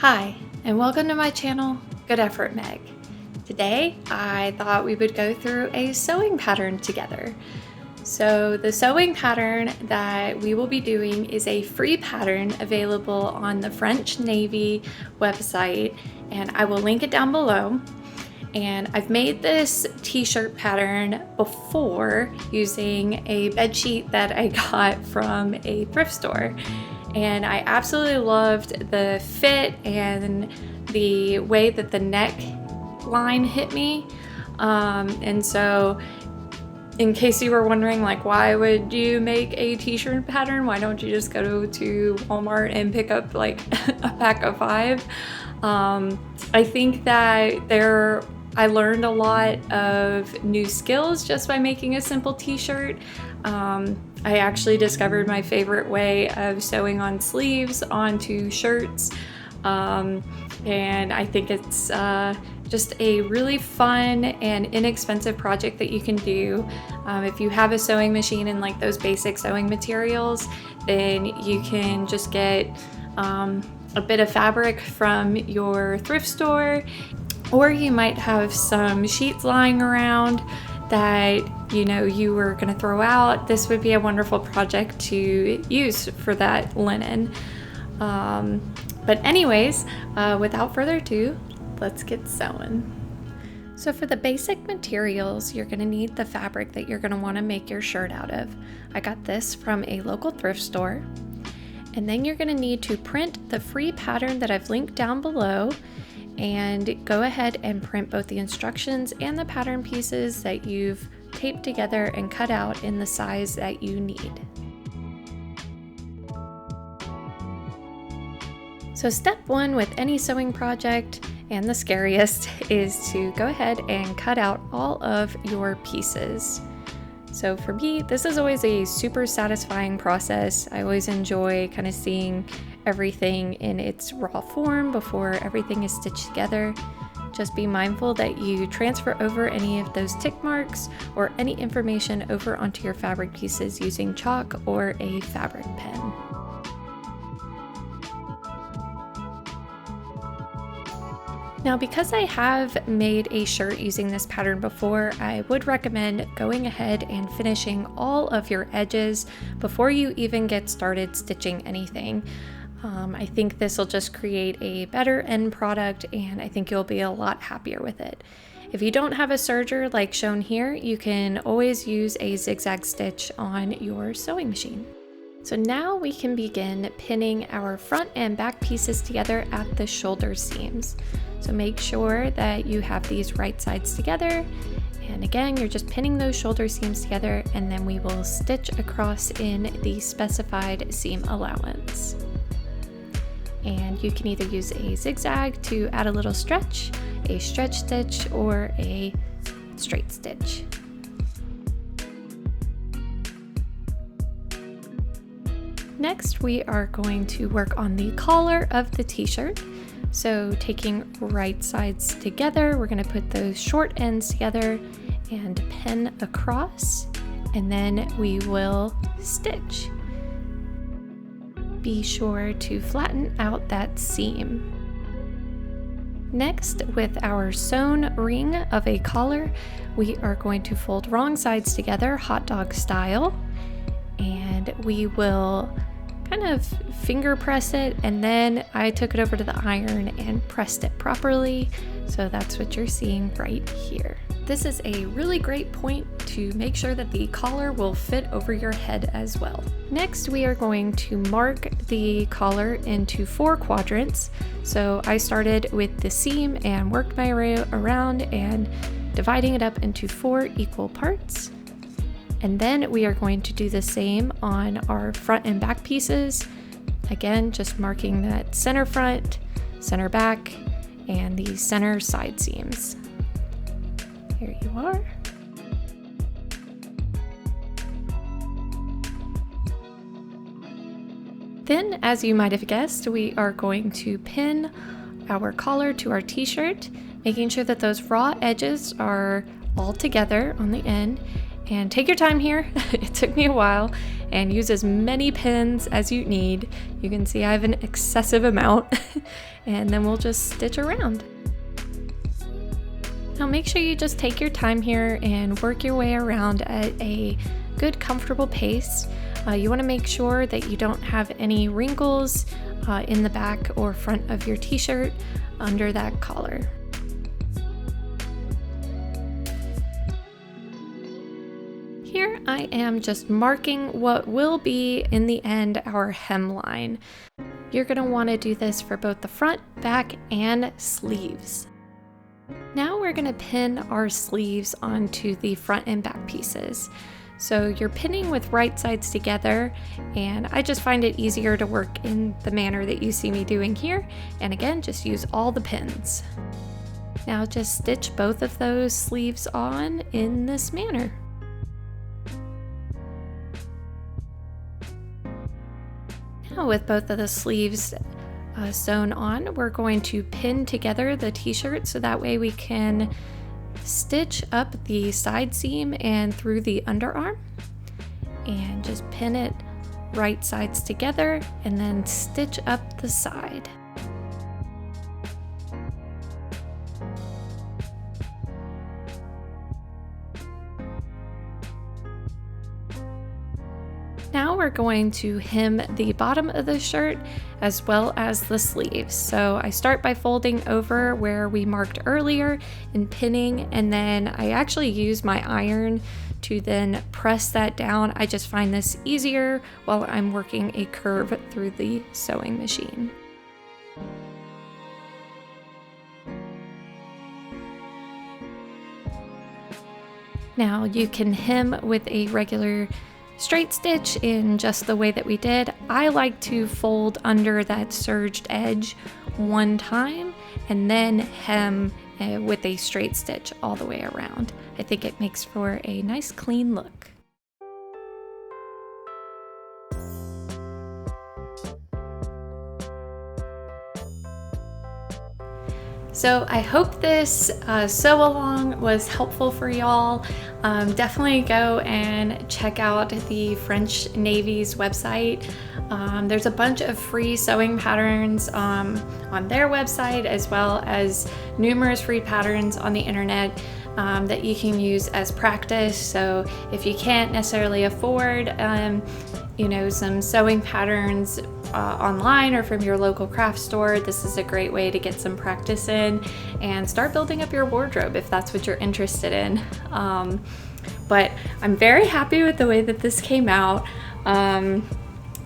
Hi, and welcome to my channel, Good Effort Meg. Today, I thought we would go through a sewing pattern together. So the sewing pattern that we will be doing is a free pattern available on the French Navy website, and I will link it down below. And I've made this t-shirt pattern before using a bedsheet that I got from a thrift store. And I absolutely loved the fit and the way that the neck line hit me. And so in case you were wondering, like, why would you make a t-shirt pattern? Why don't you just go to Walmart and pick up like a pack of 5? I think that I learned a lot of new skills just by making a simple t-shirt. I actually discovered my favorite way of sewing on sleeves onto shirts. And I think it's just a really fun and inexpensive project that you can do. If you have a sewing machine and like those basic sewing materials, then you can just get a bit of fabric from your thrift store, or you might have some sheets lying around that you were going to throw out. This would be a wonderful project to use for that linen. But anyways, without further ado, let's get sewing. So for the basic materials, you're going to need the fabric that you're going to want to make your shirt out of. I got this from a local thrift store. And then you're going to need to print the free pattern that I've linked down below, and go ahead and print both the instructions and the pattern pieces that you've taped together and cut out in the size that you need. So step 1 with any sewing project, and the scariest, is to go ahead and cut out all of your pieces. So for me, this is always a super satisfying process. I always enjoy kind of seeing everything in its raw form before everything is stitched together. Just be mindful that you transfer over any of those tick marks or any information over onto your fabric pieces using chalk or a fabric pen. Now, because I have made a shirt using this pattern before, I would recommend going ahead and finishing all of your edges before you even get started stitching anything. I think this will just create a better end product, and I think you'll be a lot happier with it. If you don't have a serger like shown here, you can always use a zigzag stitch on your sewing machine. So now we can begin pinning our front and back pieces together at the shoulder seams. So make sure that you have these right sides together. And again, you're just pinning those shoulder seams together, and then we will stitch across in the specified seam allowance. And you can either use a zigzag to add a little stretch, a stretch stitch, or a straight stitch. Next, we are going to work on the collar of the t-shirt. So taking right sides together, we're going to put those short ends together and pin across, and then we will stitch. Be sure to flatten out that seam. Next, with our sewn ring of a collar, we are going to fold wrong sides together, hot dog style, and we will kind of finger press it, and then I took it over to the iron and pressed it properly. So that's what you're seeing right here. This is a really great point to make sure that the collar will fit over your head as well. Next, we are going to mark the collar into 4 quadrants. So I started with the seam and worked my way around and dividing it up into 4 equal parts. And then we are going to do the same on our front and back pieces. Again, just marking that center front, center back, and the center side seams. Here you are. Then, as you might have guessed, we are going to pin our collar to our t-shirt, making sure that those raw edges are all together on the end. And take your time here. It took me a while, and use as many pins as you need. You can see I have an excessive amount, and then we'll just stitch around. Now make sure you just take your time here and work your way around at a good, comfortable pace. You want to make sure that you don't have any wrinkles in the back or front of your t-shirt under that collar. Here I am just marking what will be in the end our hemline. You're going to want to do this for both the front, back, and sleeves. Now we're going to pin our sleeves onto the front and back pieces. So you're pinning with right sides together, and I just find it easier to work in the manner that you see me doing here. And again, just use all the pins. Now just stitch both of those sleeves on in this manner. Now with both of the sleeves sewn on, we're going to pin together the t-shirt so that way we can stitch up the side seam and through the underarm, and just pin it right sides together and then stitch up the side. Now we're going to hem the bottom of the shirt as well as the sleeves. So I start by folding over where we marked earlier and pinning, and then I actually use my iron to then press that down. I just find this easier while I'm working a curve through the sewing machine. Now you can hem with a regular straight stitch in just the way that we did. I like to fold under that serged edge one time and then hem with a straight stitch all the way around. I think it makes for a nice clean look. So I hope this sew along was helpful for y'all. Definitely go and check out the French Navy's website. There's a bunch of free sewing patterns on their website, as well as numerous free patterns on the internet that you can use as practice. So if you can't necessarily afford some sewing patterns online or from your local craft store, this is a great way to get some practice in and start building up your wardrobe if that's what you're interested in. But I'm very happy with the way that this came out.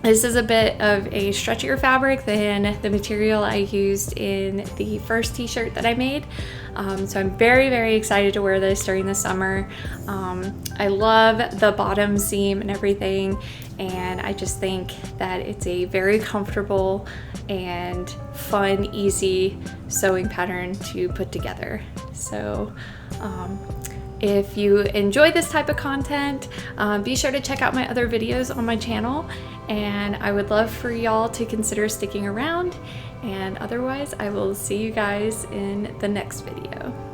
This is a bit of a stretchier fabric than the material I used in the first t-shirt that I made. So I'm very, very excited to wear this during the summer. I love the bottom seam and everything, and I just think that it's a very comfortable and fun, easy sewing pattern to put together. So if you enjoy this type of content, be sure to check out my other videos on my channel, and I would love for y'all to consider sticking around. And otherwise, I will see you guys in the next video.